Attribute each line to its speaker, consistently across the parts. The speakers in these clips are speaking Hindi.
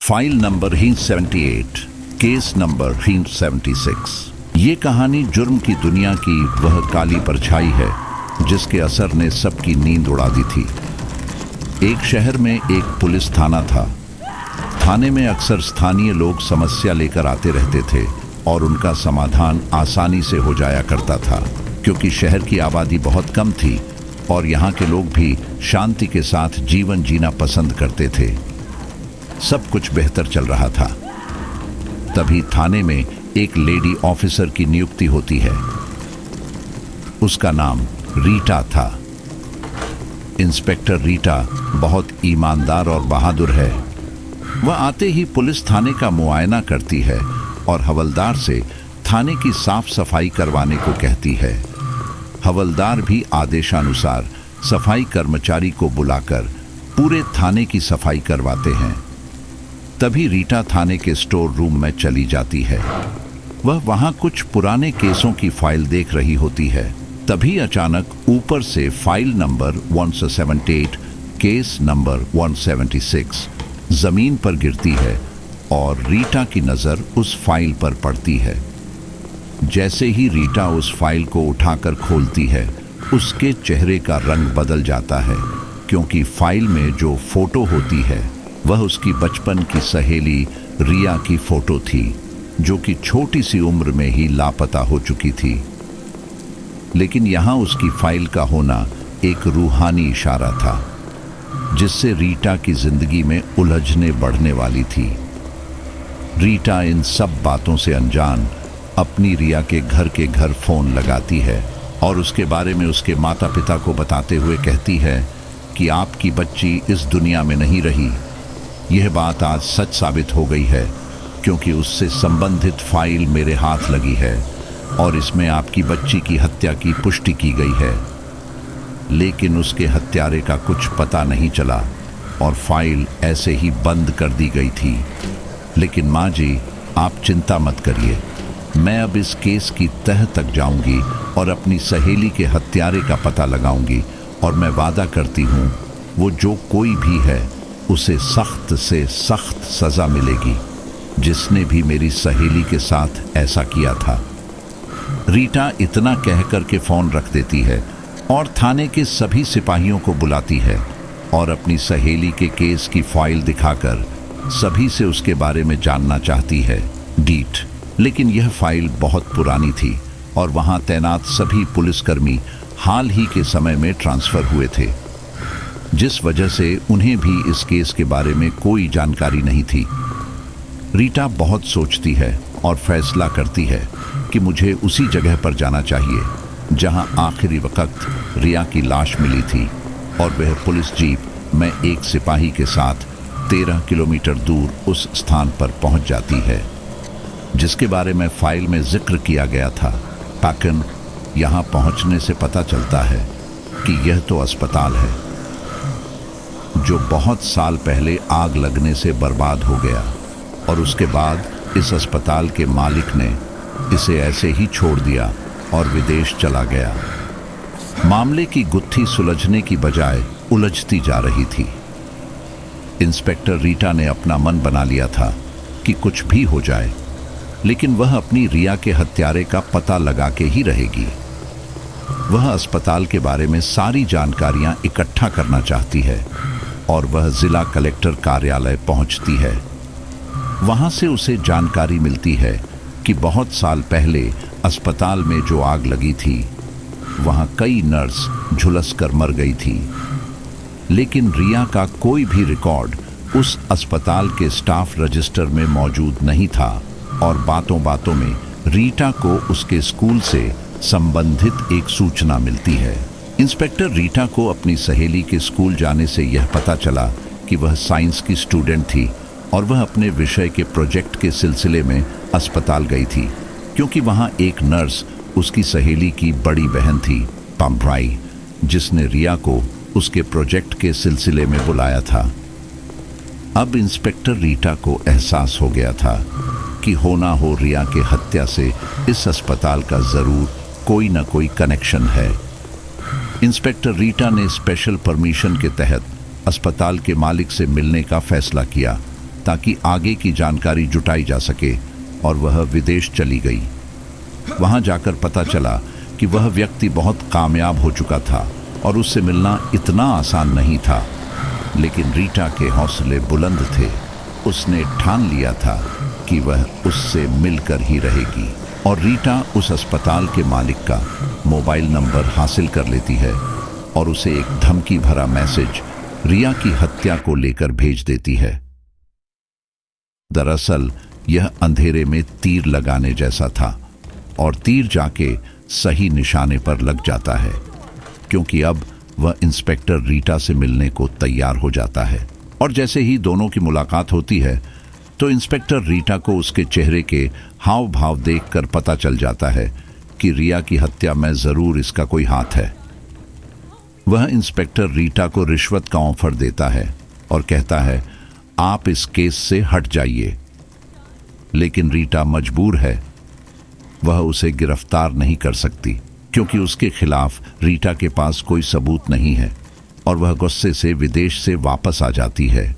Speaker 1: File number 78, case number 76। ये कहानी जुर्म की दुनिया की वह काली परछाई है जिसके असर ने सबकी नींद उड़ा दी थी। एक शहर में एक पुलिस थाना था। थाने में अक्सर स्थानीय लोग समस्या लेकर आते रहते थे और उनका समाधान आसानी से हो जाया करता था, क्योंकि शहर की आबादी बहुत कम थी और यहाँ के लोग भी शांति के साथ जीवन जीना पसंद करते थे। सब कुछ बेहतर चल रहा था। तभी थाने में एक लेडी ऑफिसर की नियुक्ति होती है। उसका नाम रीटा था। इंस्पेक्टर रीटा बहुत ईमानदार और बहादुर है। वह आते ही पुलिस थाने का मुआयना करती है और हवलदार से थाने की साफ सफाई करवाने को कहती है। हवलदार भी आदेशानुसार सफाई कर्मचारी को बुलाकर पूरे थाने की सफाई करवाते हैं। तभी रीटा थाने के स्टोर रूम में चली जाती है। वह वहां कुछ पुराने केसों की फाइल देख रही होती है। तभी अचानक ऊपर से फाइल नंबर 178, केस नंबर 176 जमीन पर गिरती है और रीटा की नजर उस फाइल पर पड़ती है। जैसे ही रीटा उस फाइल को उठाकर खोलती है, उसके चेहरे का रंग बदल जाता है, क्योंकि फाइल में जो फोटो होती है वह उसकी बचपन की सहेली रिया की फोटो थी, जो कि छोटी सी उम्र में ही लापता हो चुकी थी। लेकिन यहाँ उसकी फाइल का होना एक रूहानी इशारा था, जिससे रीटा की जिंदगी में उलझने बढ़ने वाली थी। रीटा इन सब बातों से अनजान अपनी रिया के घर फोन लगाती है और उसके बारे में उसके माता पिता को बताते हुए कहती है कि आपकी बच्ची इस दुनिया में नहीं रही। यह बात आज सच साबित हो गई है, क्योंकि उससे संबंधित फाइल मेरे हाथ लगी है और इसमें आपकी बच्ची की हत्या की पुष्टि की गई है। लेकिन उसके हत्यारे का कुछ पता नहीं चला और फाइल ऐसे ही बंद कर दी गई थी। लेकिन माँ जी, आप चिंता मत करिए, मैं अब इस केस की तह तक जाऊंगी और अपनी सहेली के हत्यारे का पता लगाऊंगी, और मैं वादा करती हूँ वो जो कोई भी है उसे सख्त से सख्त सजा मिलेगी, जिसने भी मेरी सहेली के साथ ऐसा किया था। रीटा इतना कहकर के फोन रख देती है और थाने के सभी सिपाहियों को बुलाती है और अपनी सहेली के केस की फाइल दिखाकर सभी से उसके बारे में जानना चाहती है। लेकिन यह फाइल बहुत पुरानी थी और वहां तैनात सभी पुलिसकर्मी हाल ही के समय में ट्रांसफर हुए थे, जिस वजह से उन्हें भी इस केस के बारे में कोई जानकारी नहीं थी। रीटा बहुत सोचती है और फैसला करती है कि मुझे उसी जगह पर जाना चाहिए जहां आखिरी वक्त रिया की लाश मिली थी, और वह पुलिस जीप में एक सिपाही के साथ 13 किलोमीटर दूर उस स्थान पर पहुंच जाती है जिसके बारे में फाइल में जिक्र किया गया था। लेकिन यहां पहुंचने से पता चलता है कि यह तो अस्पताल है जो बहुत साल पहले आग लगने से बर्बाद हो गया, और उसके बाद इस अस्पताल के मालिक ने इसे ऐसे ही छोड़ दिया और विदेश चला गया। मामले की गुत्थी सुलझने की बजाय उलझती जा रही थी। इंस्पेक्टर रीटा ने अपना मन बना लिया था कि कुछ भी हो जाए, लेकिन वह अपनी रिया के हत्यारे का पता लगा के ही रहेगी। वह अस्पताल के बारे में सारी जानकारियां इकट्ठा करना चाहती है और वह जिला कलेक्टर कार्यालय पहुंचती है। वहां से उसे जानकारी मिलती है कि बहुत साल पहले अस्पताल में जो आग लगी थी, वहां कई नर्स झुलसकर मर गई थी, लेकिन रिया का कोई भी रिकॉर्ड उस अस्पताल के स्टाफ रजिस्टर में मौजूद नहीं था, और बातों बातों में रीटा को उसके स्कूल से संबंधित एक सूचना मिलती है। इंस्पेक्टर रीटा को अपनी सहेली के स्कूल जाने से यह पता चला कि वह साइंस की स्टूडेंट थी और वह अपने विषय के प्रोजेक्ट के सिलसिले में अस्पताल गई थी, क्योंकि वहां एक नर्स उसकी सहेली की बड़ी बहन थी, पम्ब्राई, जिसने रिया को उसके प्रोजेक्ट के सिलसिले में बुलाया था। अब इंस्पेक्टर रीटा को एहसास हो गया था कि होना हो रिया के हत्या से इस अस्पताल का जरूर कोई न कोई कनेक्शन है। इंस्पेक्टर रीटा ने स्पेशल परमिशन के तहत अस्पताल के मालिक से मिलने का फैसला किया, ताकि आगे की जानकारी जुटाई जा सके, और वह विदेश चली गई। वहां जाकर पता चला कि वह व्यक्ति बहुत कामयाब हो चुका था और उससे मिलना इतना आसान नहीं था। लेकिन रीटा के हौसले बुलंद थे। उसने ठान लिया था कि वह उससे मिलकर ही रहेगी, और रीटा उस अस्पताल के मालिक का मोबाइल नंबर हासिल कर लेती है और उसे एक धमकी भरा मैसेज रिया की हत्या को लेकर भेज देती है। दरअसल यह अंधेरे में तीर लगाने जैसा था, और तीर जाके सही निशाने पर लग जाता है, क्योंकि अब वह इंस्पेक्टर रीटा से मिलने को तैयार हो जाता है। और जैसे ही दोनों की मुलाकात होती है तो इंस्पेक्टर रीटा को उसके चेहरे के हाव भाव देखकर पता चल जाता है कि रिया की हत्या में जरूर इसका कोई हाथ है। वह इंस्पेक्टर रीटा को रिश्वत का ऑफर देता है और कहता है, आप इस केस से हट जाइए। लेकिन रीटा मजबूर है। वह उसे गिरफ्तार नहीं कर सकती, क्योंकि उसके खिलाफ रीटा के पास कोई सबूत नहीं है, और वह गुस्से से विदेश से वापस आ जाती है।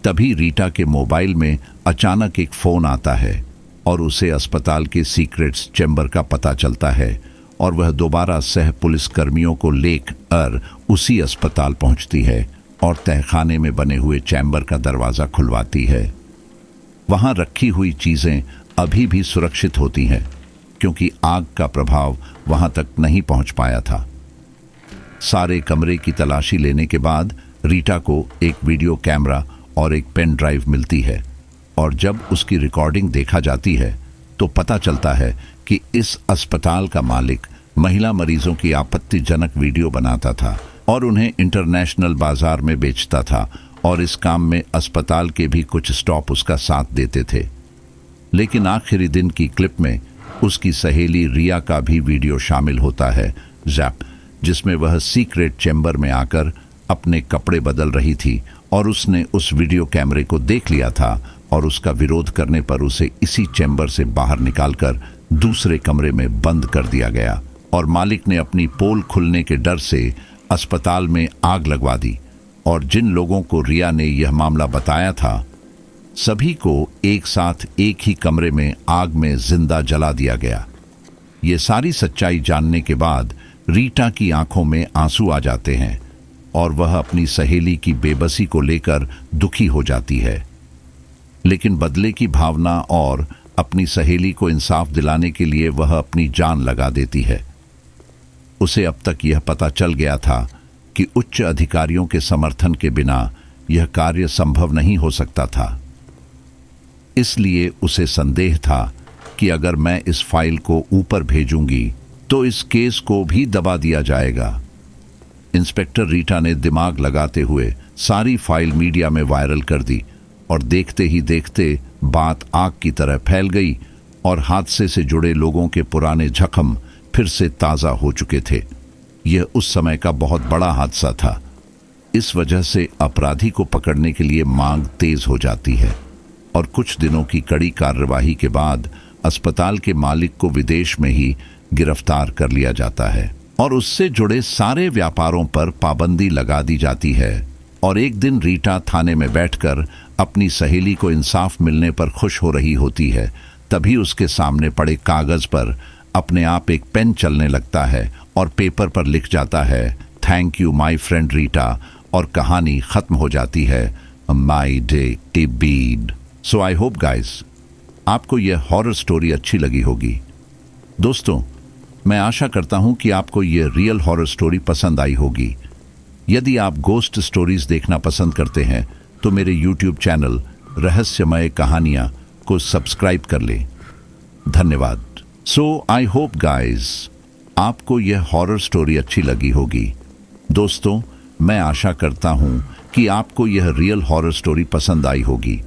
Speaker 1: तभी रीटा के मोबाइल में अचानक एक फोन आता है और उसे अस्पताल के सीक्रेट्स चैम्बर का पता चलता है, और वह दोबारा सह पुलिस कर्मियों को लेकर उसी अस्पताल पहुंचती है और तहखाने में बने हुए चैम्बर का दरवाज़ा खुलवाती है। वहां रखी हुई चीज़ें अभी भी सुरक्षित होती हैं, क्योंकि आग का प्रभाव वहां तक नहीं पहुंच पाया था। सारे कमरे की तलाशी लेने के बाद रीटा को एक वीडियो कैमरा और एक पेन ड्राइव मिलती है, और जब उसकी रिकॉर्डिंग देखा जाती है तो पता चलता है कि इस अस्पताल का मालिक महिला मरीजों की आपत्तिजनक वीडियो बनाता था और उन्हें इंटरनेशनल बाजार में बेचता था, और इस काम में अस्पताल के भी कुछ स्टॉप उसका साथ देते थे। लेकिन आखिरी दिन की क्लिप में उसकी सहेली रिया का भी वीडियो शामिल होता है, जैप, जिसमें वह सीक्रेट चैम्बर में आकर अपने कपड़े बदल रही थी, और उसने उस वीडियो कैमरे को देख लिया था, और उसका विरोध करने पर उसे इसी चैम्बर से बाहर निकालकर दूसरे कमरे में बंद कर दिया गया, और मालिक ने अपनी पोल खुलने के डर से अस्पताल में आग लगवा दी, और जिन लोगों को रिया ने यह मामला बताया था सभी को एक साथ एक ही कमरे में आग में जिंदा जला दिया गया। ये सारी सच्चाई जानने के बाद रीटा की आंखों में आंसू आ जाते हैं, और वह अपनी सहेली की बेबसी को लेकर दुखी हो जाती है। लेकिन बदले की भावना और अपनी सहेली को इंसाफ दिलाने के लिए वह अपनी जान लगा देती है। उसे अब तक यह पता चल गया था कि उच्च अधिकारियों के समर्थन के बिना यह कार्य संभव नहीं हो सकता था। इसलिए उसे संदेह था कि अगर मैं इस फाइल को ऊपर भेजूंगी तो इस केस को भी दबा दिया जाएगा। इंस्पेक्टर रीटा ने दिमाग लगाते हुए सारी फाइल मीडिया में वायरल कर दी, और देखते ही देखते बात आग की तरह फैल गई, और हादसे से जुड़े लोगों के पुराने जख्म फिर से ताज़ा हो चुके थे। यह उस समय का बहुत बड़ा हादसा था। इस वजह से अपराधी को पकड़ने के लिए मांग तेज हो जाती है, और कुछ दिनों की कड़ी कार्यवाही के बाद अस्पताल के मालिक को विदेश में ही गिरफ्तार कर लिया जाता है, और उससे जुड़े सारे व्यापारों पर पाबंदी लगा दी जाती है। और एक दिन रीटा थाने में बैठकर अपनी सहेली को इंसाफ मिलने पर खुश हो रही होती है, तभी उसके सामने पड़े कागज पर अपने आप एक पेन चलने लगता है, और पेपर पर लिख जाता है, thank you my friend Rita, और कहानी खत्म हो जाती है, my day T Beed. So I hope guys आपको यह हॉरर स्टोरी अच्छी लगी होगी। दोस्तों, मैं आशा करता हूं कि आपको यह रियल हॉरर स्टोरी पसंद आई होगी। यदि आप गोस्ट स्टोरीज देखना पसंद करते हैं तो मेरे यूट्यूब चैनल रहस्यमय कहानियां को सब्सक्राइब कर लें। धन्यवाद। सो आई होप गाइस आपको यह हॉरर स्टोरी अच्छी लगी होगी। दोस्तों, मैं आशा करता हूं कि आपको यह रियल हॉरर स्टोरी पसंद आई होगी।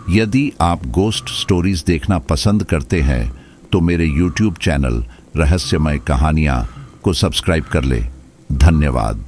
Speaker 1: यदि आप गोस्ट स्टोरीज देखना पसंद करते हैं तो मेरे यूट्यूब चैनल रहस्यमय कहानियां को सब्सक्राइब कर लें। धन्यवाद।